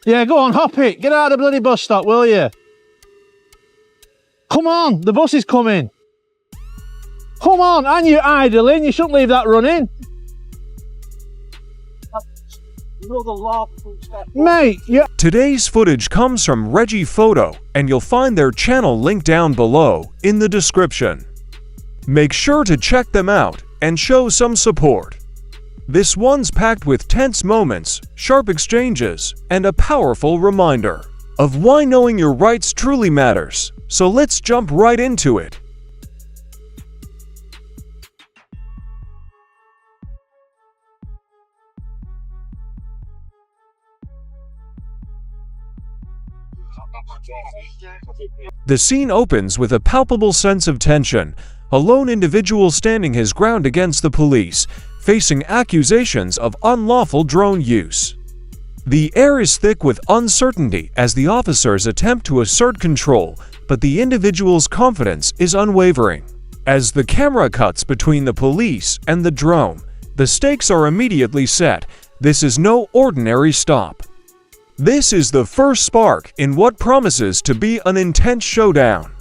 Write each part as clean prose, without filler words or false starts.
Yeah, go on, hop it. Get out of the bloody bus stop, will you? Come on, the bus is coming. Come on, and you're idling. You shouldn't leave that running. Mate, yeah. Today's footage comes from Reggie Photo, and you'll find their channel linked down below in the description. Make sure to check them out and show some support. This one's packed with tense moments, sharp exchanges, and a powerful reminder of why knowing your rights truly matters. So let's jump right into it. The scene opens with a palpable sense of tension, a lone individual standing his ground against the police, facing accusations of unlawful drone use. The air is thick with uncertainty as the officers attempt to assert control, but the individual's confidence is unwavering. As the camera cuts between the police and the drone, the stakes are immediately set. This is no ordinary stop. This is the first spark in what promises to be an intense showdown.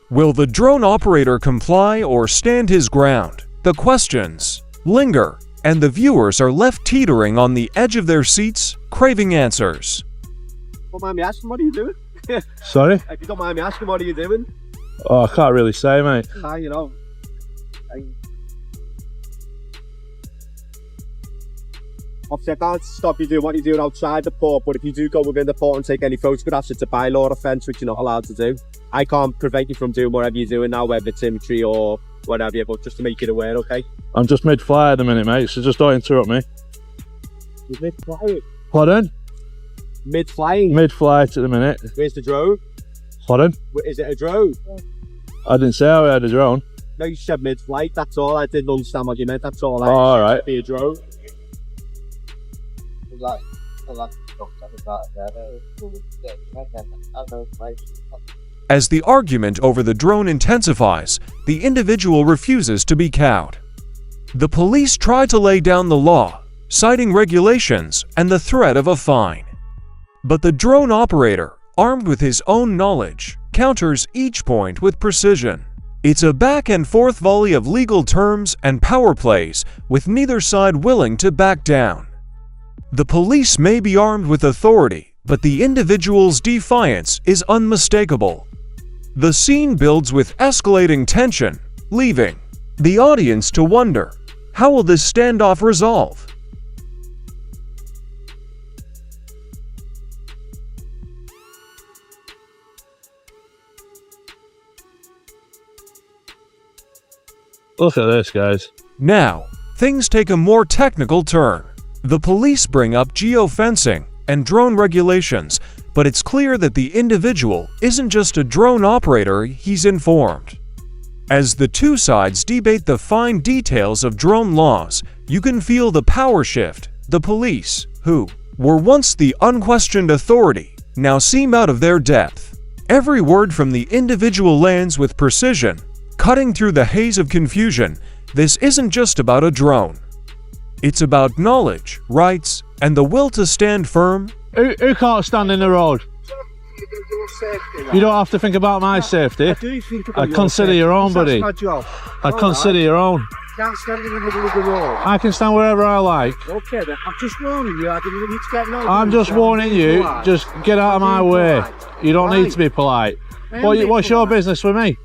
Will the drone operator comply or stand his ground? The questions linger, and the viewers are left teetering on the edge of their seats, craving answers. Don't mind me asking, what are you doing? Sorry? If you don't mind me asking, what are you doing? Oh, I can't really say, mate. You know. Obviously, I can't stop you doing what you're doing outside the port, but if you do go within the port and take any photographs, it's a bylaw offence, which you're not allowed to do. I can't prevent you from doing whatever you're doing now, whether it's imagery or whatever, but just to make you aware, okay? I'm just mid-flight at the minute, mate, so just don't interrupt me. You're mid-flying? Pardon? Mid-flying? Mid-flight at the minute. Where's the drone? Pardon? Is it a drone? I didn't say I had a drone. No, you said mid-flight, that's all. I didn't understand what you meant, that's all. Oh, alright. Be a drone. As the argument over the drone intensifies, the individual refuses to be cowed. The police try to lay down the law, citing regulations and the threat of a fine. But the drone operator, armed with his own knowledge, counters each point with precision. It's a back-and-forth volley of legal terms and power plays, with neither side willing to back down. The police may be armed with authority, but the individual's defiance is unmistakable. The scene builds with escalating tension, leaving the audience to wonder, how will this standoff resolve? Look at this, guys. Now, things take a more technical turn. The police bring up geofencing and drone regulations, but it's clear that the individual isn't just a drone operator, he's informed. As the two sides debate the fine details of drone laws, you can feel the power shift. The police, who were once the unquestioned authority, now seem out of their depth. Every word from the individual lands with precision, cutting through the haze of confusion. This isn't just about a drone. It's about knowledge, rights, and the will to stand firm. Who can't stand in the road? You don't have to think about my safety. I do think about I'd consider your own, buddy. That's my job. I'd consider your own. Can't stand in the middle of the road. I can stand wherever I like. Okay then, I'm just warning you, I didn't need to get no. I'm just warning you, just get out of my way. You don't need to be polite. What's your business with me?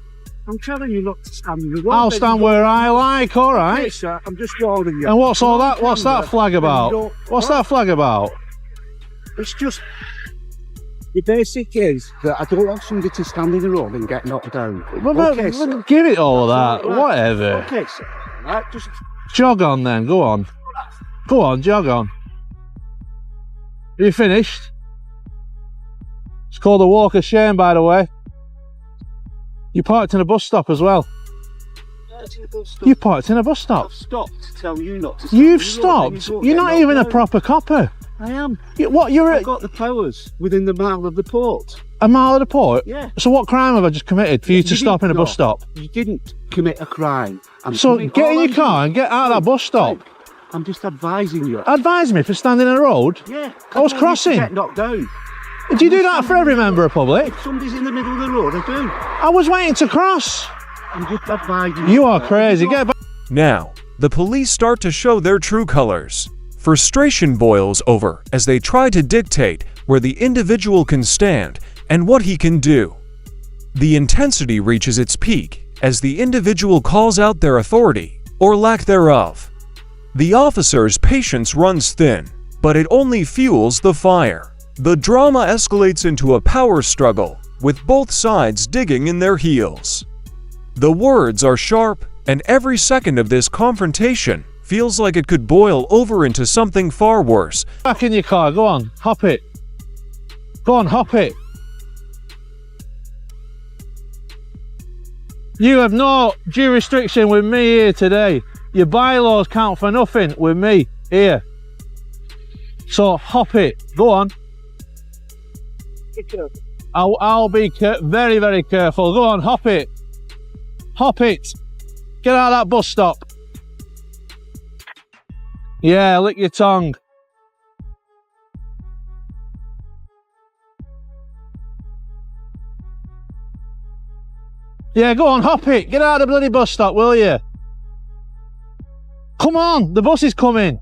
I'm telling you not to stand in the road. I'll stand where I like, alright? Okay, sir, I'm just warning you. And what's all that? What's that flag about? What's that flag about? It's just, the basic is that I don't want somebody to stand in the road and get knocked down. Okay, sir. Give it all that, Right. whatever. Okay, sir. Right, just Jog on then, go on. Go on, jog on. Are you finished? It's called a walk of shame, by the way. You parked in a bus stop as well. You parked in a bus stop. I've stopped to tell you not to. You've stopped? You're not even a proper copper. I am. I've got the powers within the mile of the port. A mile of the port? Yeah. So what crime have I just committed for you to stop in a bus stop? You didn't commit a crime. So get in your car and get out of that bus stop. I'm just advising you. Advise me for standing in the road? Yeah. I was crossing. Get knocked down. Do you do that for every member of public? If somebody's in the middle of the road, I do. I was waiting to cross. I'm just advising you. You are crazy. Get back. Now, the police start to show their true colors. Frustration boils over as they try to dictate where the individual can stand and what he can do. The intensity reaches its peak as the individual calls out their authority or lack thereof. The officer's patience runs thin, but it only fuels the fire. The drama escalates into a power struggle, with both sides digging in their heels. The words are sharp, and every second of this confrontation feels like it could boil over into something far worse. Back in your car. Go on. Hop it. Go on. Hop it. You have no jurisdiction with me here today. Your bylaws count for nothing with me here. So hop it. Go on. I'll be very, very careful. Go on, hop it. Hop it. Get out of that bus stop. Yeah, lick your tongue. Yeah, go on, hop it. Get out of the bloody bus stop, will you? Come on, the bus is coming.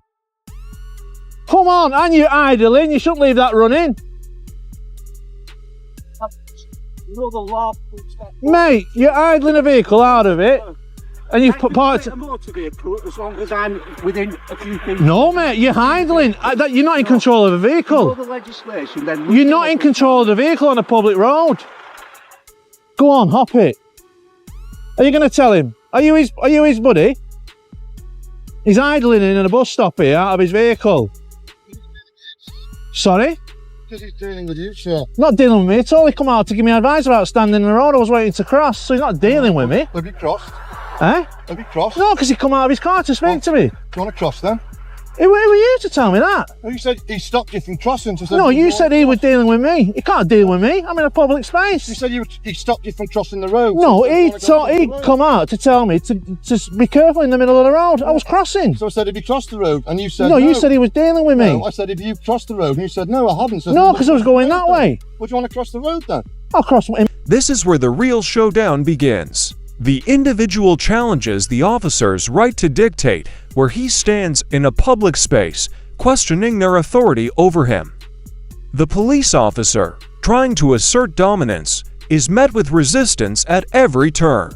Come on, and you're idling. You shouldn't leave that running. Mate, you're idling a vehicle out of it, and you've put parts. A motor vehicle as long as I'm within a few feet. No, mate, you're idling. You're not in control of a vehicle. The legislation, then You're not in control of the vehicle on a public road. Go on, hop it. Are you going to tell him? Are you his buddy? He's idling in a bus stop here out of his vehicle. Sorry? Because he's dealing with you, sir. Not dealing with me at all. He come out to give me advice about standing in the road. I was waiting to cross, so he's not dealing with me. Have you crossed? Eh? Have you crossed? No, because he come out of his car to speak to me. Do you want to cross then? Who were you to tell me that? Well, you said he stopped you from crossing. So No, you said he was dealing with me. He can't deal with me. I'm in a public space. You said he stopped you from crossing the road. No, So he come out to tell me to be careful in the middle of the road. I was crossing. So I said, have you crossed the road? And you said No, you said he was dealing with me. No, I said, have you crossed the road? And you said, no, I haven't. So No, because I was going that way. Would you want to cross the road then? I'll cross him. This is where the real showdown begins. The individual challenges the officer's right to dictate where he stands in a public space, questioning their authority over him. The police officer, trying to assert dominance, is met with resistance at every turn.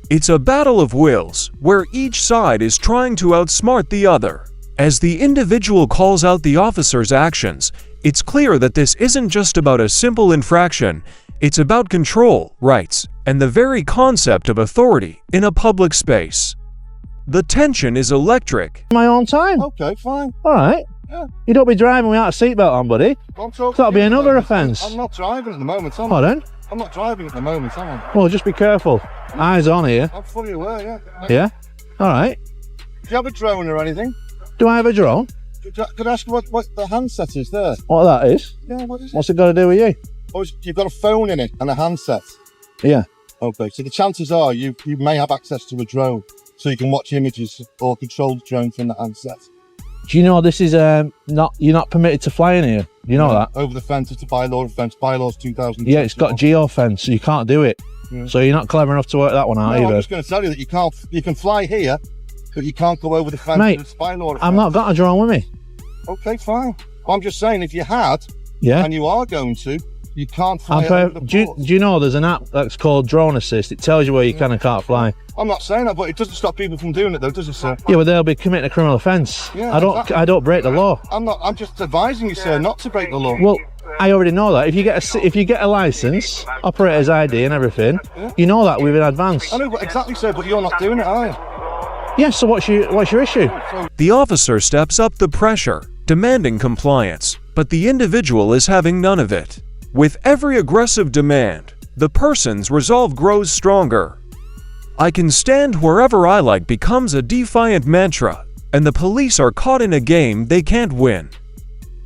It's a battle of wills, where each side is trying to outsmart the other. As the individual calls out the officer's actions, it's clear that this isn't just about a simple infraction, it's about control, rights, and the very concept of authority in a public space. The tension is electric. My own time. Okay, fine. All right. Yeah. You don't be driving without a seatbelt on, buddy. I'm talking That'll to be you at the another moment. offence. I'm not driving at the moment, am I? Pardon? I'm not driving at the moment, am I? Well, just be careful. Eyes on here. I'm fully aware, yeah. Yeah? All right. Do you have a drone or anything? Do I have a drone? Could I ask you what the handset is there? What that is? Yeah, what is it? What's it got to do with you? Oh, you've got a phone in it and a handset. Yeah. Okay, so the chances are you may have access to a drone, so you can watch images or control the drone from the handset. Do you know this is you're not permitted to fly in here? You know that? Over the fence, it's a bylaw offence. Bylaws 2000. Yeah, it's got geofence, so you can't do it. Yeah. So you're not clever enough to work that one out No, either. I'm just going to tell you that you can fly here, but you can't go over the fence. Mate, it's bylaw offence. I've not got a drone with me. Okay, fine. Well, I'm just saying, if you had, Yeah. and you are going to, you can't fly over the do you know there's an app that's called Drone Assist? It tells you where you can and can't fly. I'm not saying that, but it doesn't stop people from doing it, though, does it, sir? Yeah, but they'll be committing a criminal offence. Yeah, I don't break the law. I'm just advising you, sir, not to break the law. Well, I already know that. If you get a license, operator's ID and everything, you know that in advance. I know exactly, sir, but you're not doing it, are you? Yes. So what's your issue? The officer steps up the pressure, demanding compliance, but the individual is having none of it. With every aggressive demand, the person's resolve grows stronger. I can stand wherever I like becomes a defiant mantra, and the police are caught in a game they can't win.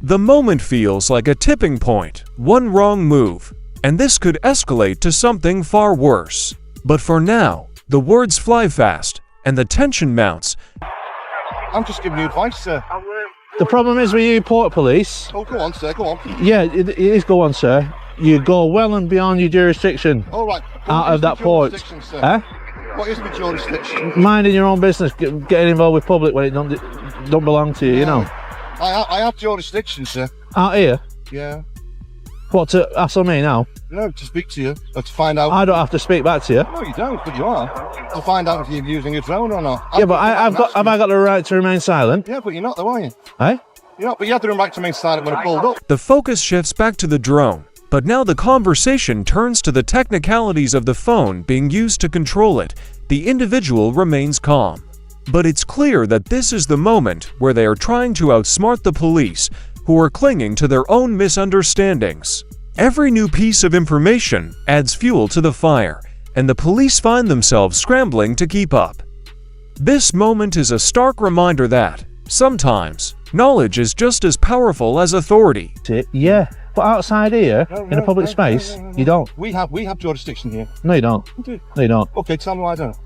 The moment feels like a tipping point, one wrong move, and this could escalate to something far worse. But for now, the words fly fast, and the tension mounts. I'm just giving you advice, sir. The problem is with you port police. Oh, go on, sir, go on. Yeah, it is. Go on, sir. You go well and beyond your jurisdiction. All right. Out of that port. Eh? What is my jurisdiction? Minding your own business, getting involved with public when it don't belong to you, you know. I have jurisdiction, sir. Out here? Yeah. What, to hassle me now? No, to speak to you, or to find out. I don't have to speak back to you. No, you don't, but you are. To find out if you're using a drone or not. Yeah, but have I got the right to remain silent? Yeah, but you're not though, are you? Eh? You're not, but you had the right to remain silent when I pulled up. The focus shifts back to the drone, but now the conversation turns to the technicalities of the phone being used to control it. The individual remains calm. But it's clear that this is the moment where they are trying to outsmart the police, who are clinging to their own misunderstandings. Every new piece of information adds fuel to the fire, and the police find themselves scrambling to keep up. This moment is a stark reminder that, sometimes, knowledge is just as powerful as authority. Yeah, but outside here, in a public space, you don't. We have jurisdiction here. No, you don't. Okay. No, you don't. Okay, tell me why I don't.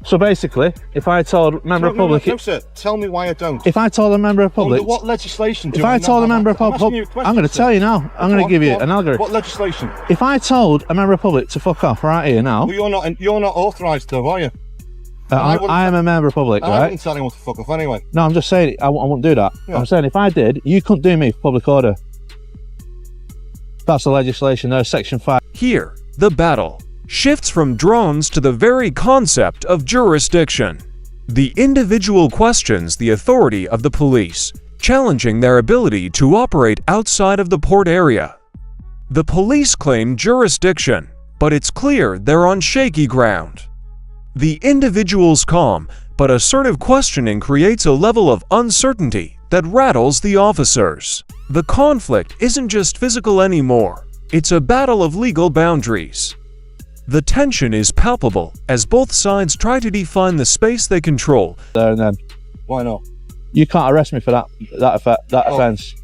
So basically, if I told a member of public... No, sir. Tell me why I don't. If I told a member of public... Under what legislation do If I told a member of public... I'm going to tell you now. I'm going to give you an algorithm. What legislation? If I told a member of public to fuck off right here now... Well, you're not authorised to, are you? I am a member of public, I right? wouldn't tell anyone to fuck off anyway. No, I'm just saying I won't do that. Yeah. I'm saying if I did, you couldn't do me for public order. That's the legislation there, section 5. Here, the battle shifts from drones to the very concept of jurisdiction. The individual questions the authority of the police, challenging their ability to operate outside of the port area. The police claim jurisdiction, but it's clear they're on shaky ground. The individual's calm but assertive questioning creates a level of uncertainty that rattles the officers. The conflict isn't just physical anymore, it's a battle of legal boundaries. The tension is palpable as both sides try to define the space they control. There and then. Why not? You can't arrest me for that offence.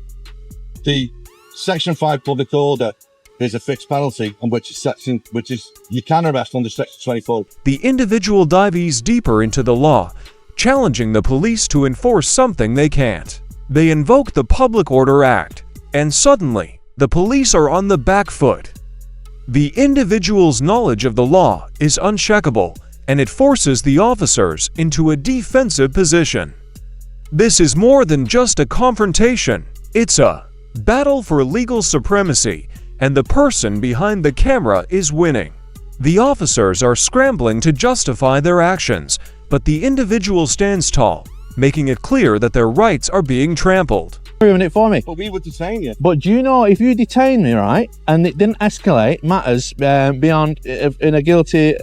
The section 5 public order is a fixed penalty, and which is you can arrest under section 24. The individual dives deeper into the law, challenging the police to enforce something they can't. They invoke the Public Order Act, and suddenly, the police are on the back foot. The individual's knowledge of the law is uncheckable, and it forces the officers into a defensive position. This is more than just a confrontation, it's a battle for legal supremacy, and the person behind the camera is winning. The officers are scrambling to justify their actions, but the individual stands tall, making it clear that their rights are being trampled. Proving it for me. But we would detain you. But do you know, if you detain me, right, and it didn't escalate matters beyond in a guilty,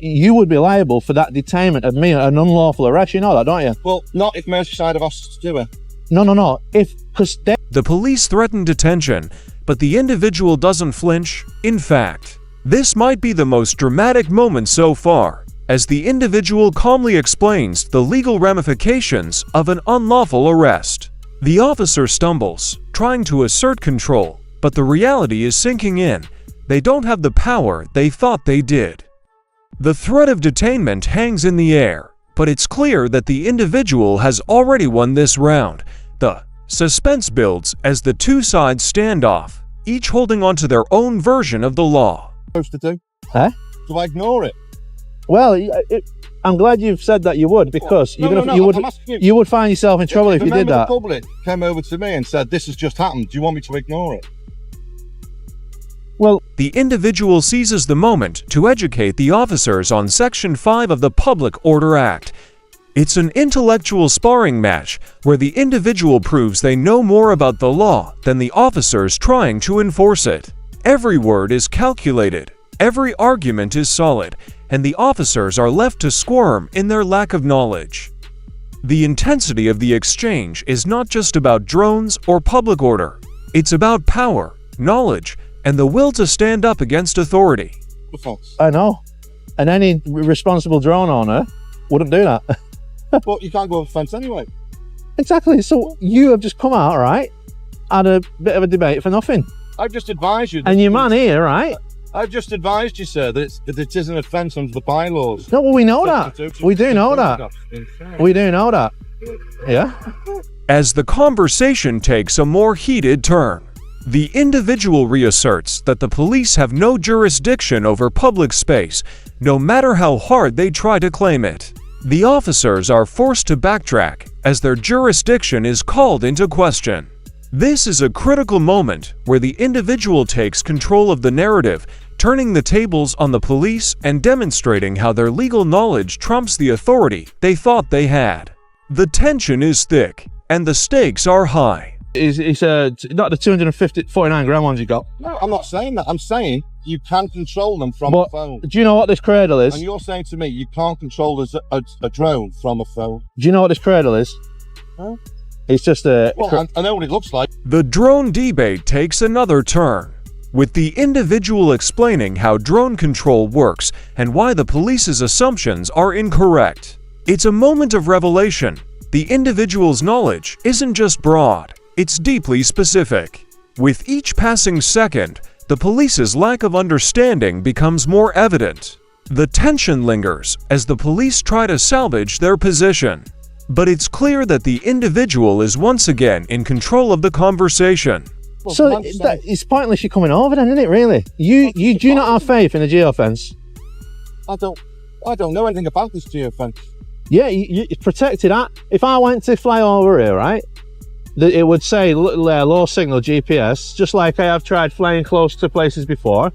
you would be liable for that detainment of me, an unlawful arrest. You know that, don't you? Well, not if Merseyside have asked us to do it. No. Because the police threaten detention, but the individual doesn't flinch. In fact, this might be the most dramatic moment so far, as the individual calmly explains the legal ramifications of an unlawful arrest. The officer stumbles, trying to assert control, but the reality is sinking in. They don't have the power they thought they did. The threat of detainment hangs in the air, but it's clear that the individual has already won this round. The suspense builds as the two sides stand off, each holding onto their own version of the law. Supposed to do? Huh? Do I ignore it? Well, I'm glad you've said that you would, because you would find yourself in trouble if you did that. The public came over to me and said, "This has just happened. Do you want me to ignore it?" Well, the individual seizes the moment to educate the officers on Section 5 of the Public Order Act. It's an intellectual sparring match where the individual proves they know more about the law than the officers trying to enforce it. Every word is calculated, every argument is solid, and the officers are left to squirm in their lack of knowledge. The intensity of the exchange is not just about drones or public order. It's about power, knowledge, and the will to stand up against authority. I know. And any responsible drone owner wouldn't do that. But you can't go over the fence anyway. Exactly. So you have just come out, right? Had a bit of a debate for nothing. I've just advised you. And your man here, right? I've just advised you, sir, that it is an offence under the bylaws. No, well, we know that. We do know that. We do know that. Yeah? As the conversation takes a more heated turn, the individual reasserts that the police have no jurisdiction over public space, no matter how hard they try to claim it. The officers are forced to backtrack as their jurisdiction is called into question. This is a critical moment where the individual takes control of the narrative, turning the tables on the police and demonstrating how their legal knowledge trumps the authority they thought they had. The tension is thick, and the stakes are high. It's not the 249 grand ones you got. No, I'm not saying that. I'm saying you can control them from a phone. Do you know what this cradle is? And you're saying to me you can't control a drone from a phone. Do you know what this cradle is? No. It's just a... Well, I know what it looks like. The drone debate takes another turn, with the individual explaining how drone control works and why the police's assumptions are incorrect. It's a moment of revelation. The individual's knowledge isn't just broad, it's deeply specific. With each passing second, the police's lack of understanding becomes more evident. The tension lingers as the police try to salvage their position. But it's clear that the individual is once again in control of the conversation. Well, So it's pointless you coming over then, isn't it, really? You do not have faith in the geofence? I don't know anything about this geofence. Yeah, it's protected. If I went to fly over here, right, it would say low signal GPS, just like I have tried flying close to places before.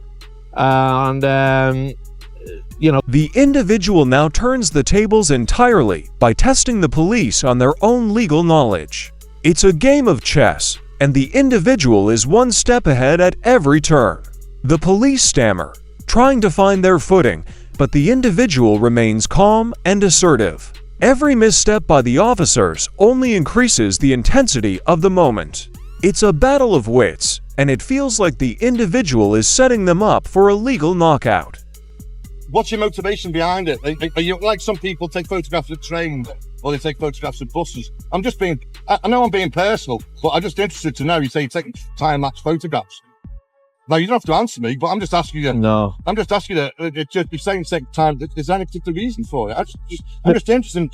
You know. The individual now turns the tables entirely by testing the police on their own legal knowledge. It's a game of chess, and the individual is one step ahead at every turn. The police stammer, trying to find their footing, but the individual remains calm and assertive. Every misstep by the officers only increases the intensity of the moment. It's a battle of wits, and it feels like the individual is setting them up for a legal knockout. What's your motivation behind it? Are you like some people take photographs of trains or they take photographs of buses? I know I'm being personal, but I'm just interested to know. You say you're taking time-lapse photographs. Now, you don't have to answer me, but I'm just asking you. No. I'm just asking you, just be saying second time, is there any particular reason for it? I'm just interested in,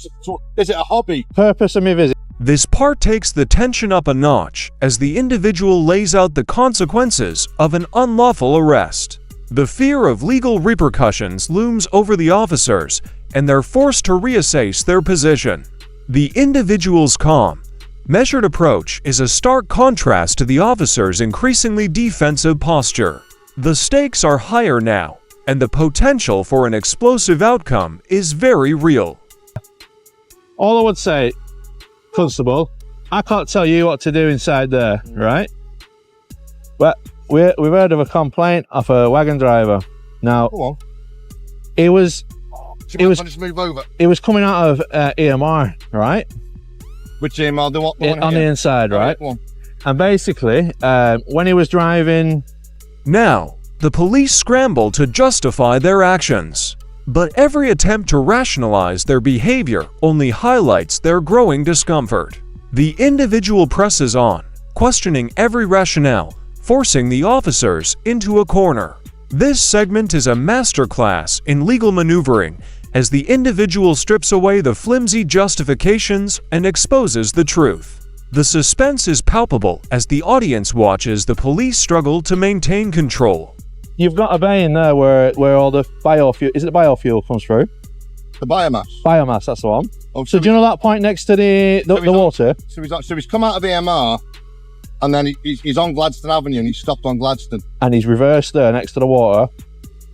is it a hobby? Purpose of my visit. This part takes the tension up a notch as the individual lays out the consequences of an unlawful arrest. The fear of legal repercussions looms over the officers, and they're forced to reassess their position. The individual's calm, measured approach is a stark contrast to the officer's increasingly defensive posture. The stakes are higher now, and the potential for an explosive outcome is very real. All I would say, Constable, I can't tell you what to do inside there, right? But we've heard of a complaint of a wagon driver. Now, Go on. it was Just move over. coming out of EMR, right? Which EMR? The one On the here? inside, right? Go on. And basically, when he was driving, Now, the police scramble to justify their actions. But every attempt to rationalize their behavior only highlights their growing discomfort. The individual presses on, questioning every rationale, forcing the officers into a corner. This segment is a masterclass in legal maneuvering as the individual strips away the flimsy justifications and exposes the truth. The suspense is palpable as the audience watches the police struggle to maintain control. you've got a bay in there where all the biofuel, is it the biofuel comes through? The biomass. Biomass, that's the one. Oh, So do you know that point next to the water? So he's come out of EMR, and then he's on Gladstone Avenue, and he's stopped on Gladstone. And he's reversed there next to the water,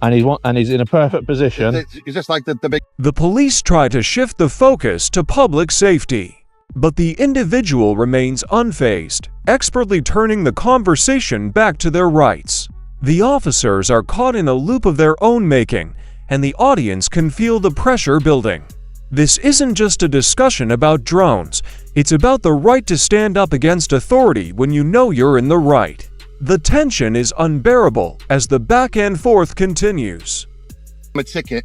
and he's in a perfect position. Is this like the big? The police try to shift the focus to public safety, but the individual remains unfazed, expertly turning the conversation back to their rights. The officers are caught in a loop of their own making, and the audience can feel the pressure building. This isn't just a discussion about drones, it's about the right to stand up against authority when you know you're in the right. The tension is unbearable as the back and forth continues. A ticket.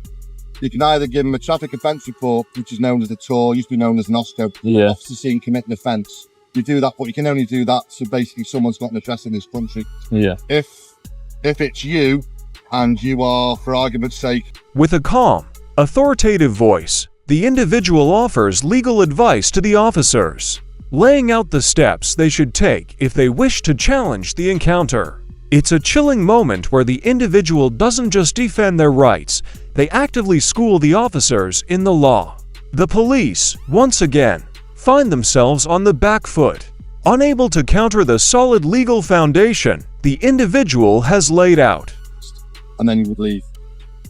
You can either give him a traffic offence report, which is known as a TOR, used to be known as an OSCO, Yeah. officer seen commit an offence. You do that, but you can only do that so basically someone's got an address in this country. Yeah. If it's you, and you are, for argument's sake, With a calm, authoritative voice, the individual offers legal advice to the officers, laying out the steps they should take if they wish to challenge the encounter. It's a chilling moment where the individual doesn't just defend their rights, they actively school the officers in the law. The police, once again, find themselves on the back foot, unable to counter the solid legal foundation the individual has laid out. And then he would leave.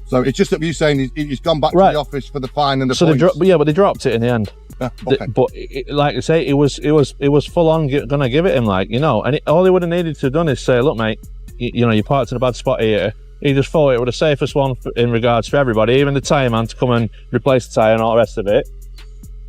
So it's just that you saying he's gone back to the office for the fine and the so points. but they dropped it in the end. Yeah, okay. But like I say, it was full on gonna give it him, like, you know, and all he would have needed to have done is say, look, mate, you know, you parked in a bad spot here. He just thought it was the safest one in regards for everybody, even the tyre man to come and replace the tyre and all the rest of it.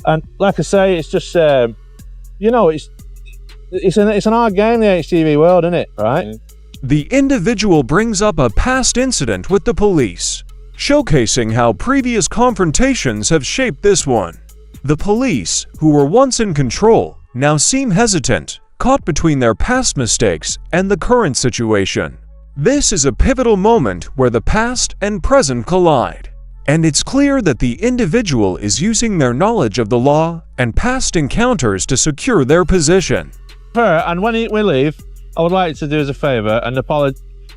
And like I say, it's just you know, it's an hard game, the HGV world, isn't it? Right? The individual brings up a past incident with the police, showcasing how previous confrontations have shaped this one. The police, who were once in control, now seem hesitant, caught between their past mistakes and the current situation. This is a pivotal moment where the past and present collide, and it's clear that the individual is using their knowledge of the law and past encounters to secure their position. And when we leave, I would like to do us a favour and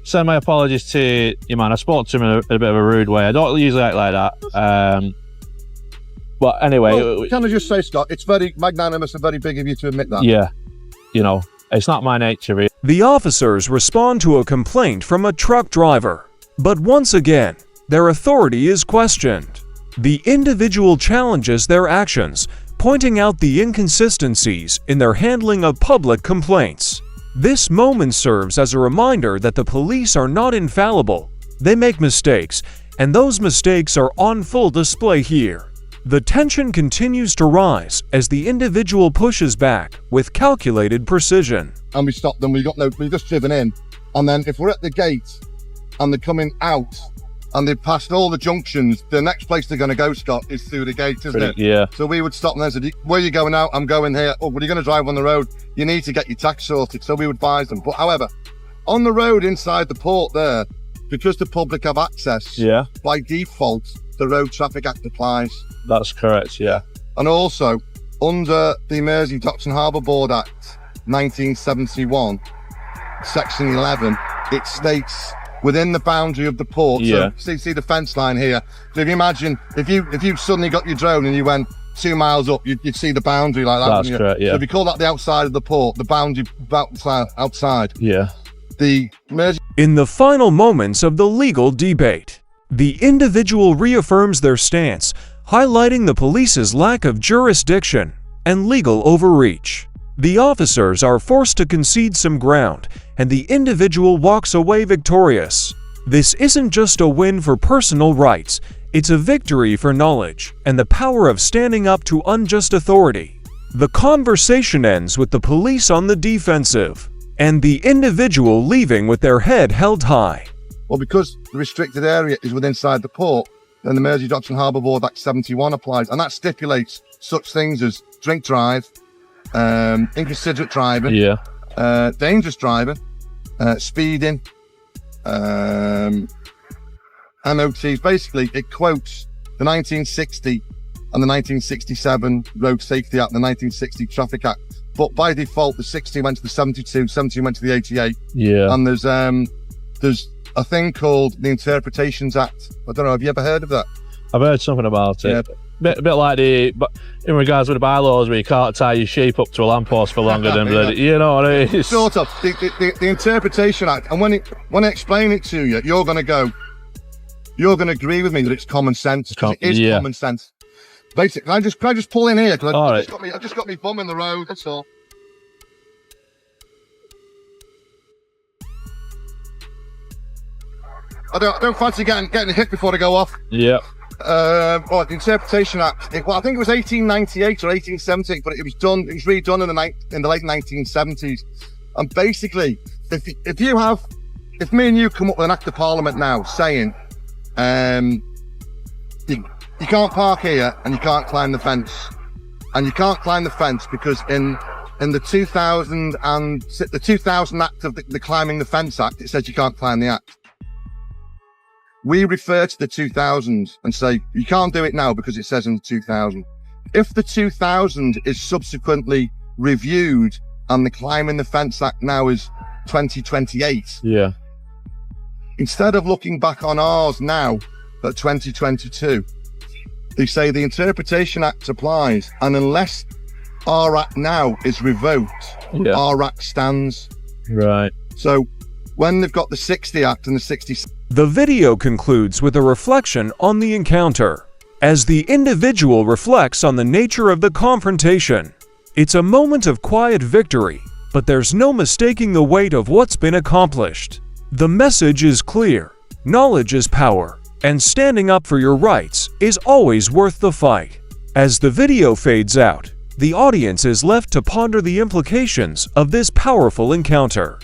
send my apologies to your man. I spoke to him in a bit of a rude way. I don't usually act like that. But anyway, well, can I just say, Scott, it's very magnanimous and very big of you to admit that. Yeah, you know, it's not my nature, really. The officers respond to a complaint from a truck driver, but once again, their authority is questioned. The individual challenges their actions, pointing out the inconsistencies in their handling of public complaints. This moment serves as a reminder that the police are not infallible. They make mistakes, and those mistakes are on full display here. The tension continues to rise as the individual pushes back with calculated precision. And we stopped them, we've just driven in. And then if we're at the gate and they're coming out and they've passed all the junctions, the next place they're going to go, Scott, is through the gate, isn't it? Yeah. So we would stop them and say, where are you going out? I'm going here. Oh, but you're going to drive on the road. You need to get your tax sorted. So we would advise them. But however, on the road inside the port there, because the public have access, by default, the Road Traffic Act applies. That's correct, yeah. And also, under the Mersey Docks and Harbour Board Act 1971, Section 11, it states within the boundary of the port. Yeah. So see the fence line here. So if you imagine, if you suddenly got your drone and you went 2 miles up, you'd see the boundary like that. That's correct, yeah. So if you call that the outside of the port, the boundary outside. Yeah. The Mersey. In the final moments of the legal debate, the individual reaffirms their stance, highlighting the police's lack of jurisdiction and legal overreach. The officers are forced to concede some ground, and the individual walks away victorious. This isn't just a win for personal rights, it's a victory for knowledge and the power of standing up to unjust authority. The conversation ends with the police on the defensive, and the individual leaving with their head held high. Well, because the restricted area is within inside the port, then the Mersey Docks and Harbour Board Act 71 applies, and that stipulates such things as drink drive, inconsiderate driving, dangerous driving, speeding, MOTs. Basically, it quotes the 1960 and the 1967 Road Safety Act, the 1960 Traffic Act. But by default, the 60 went to the 72, 70 went to the 88. Yeah. And there's a thing called the Interpretations Act. I don't know, have you ever heard of that? I've heard something about it. Yeah. Bit like but in regards with the bylaws where you can't tie your sheep up to a lamppost for longer than you know what I mean? Sort of. The Interpretation Act, and when I explain it to you, you're going to agree with me that it's common sense. It is common sense. Basically, can I just pull in here? Because I just got me bum in the road, that's all. I don't fancy getting hit before I go off. Yeah. The Interpretation Act. I think it was 1898 or 1878, but it was redone in the late 1970s. And basically, if me and you come up with an act of parliament now saying, you can't park here and you can't climb the fence, and you can't climb the fence because in the 2000 Act of the Climbing the Fence Act, it says you can't climb the act. we refer to the 2000 and say, you can't do it now because it says in the 2000. If the 2000 is subsequently reviewed and the Climbing the Fence Act now is 2028, Yeah. instead of looking back on ours now at 2022, they say the Interpretation Act applies, and unless our act now is revoked, Yeah. our act stands. Right. So when they've got the 60 Act and the 60... The video concludes with a reflection on the encounter. As the individual reflects on the nature of the confrontation, it's a moment of quiet victory, but there's no mistaking the weight of what's been accomplished. The message is clear: knowledge is power, and standing up for your rights is always worth the fight. As the video fades out, the audience is left to ponder the implications of this powerful encounter.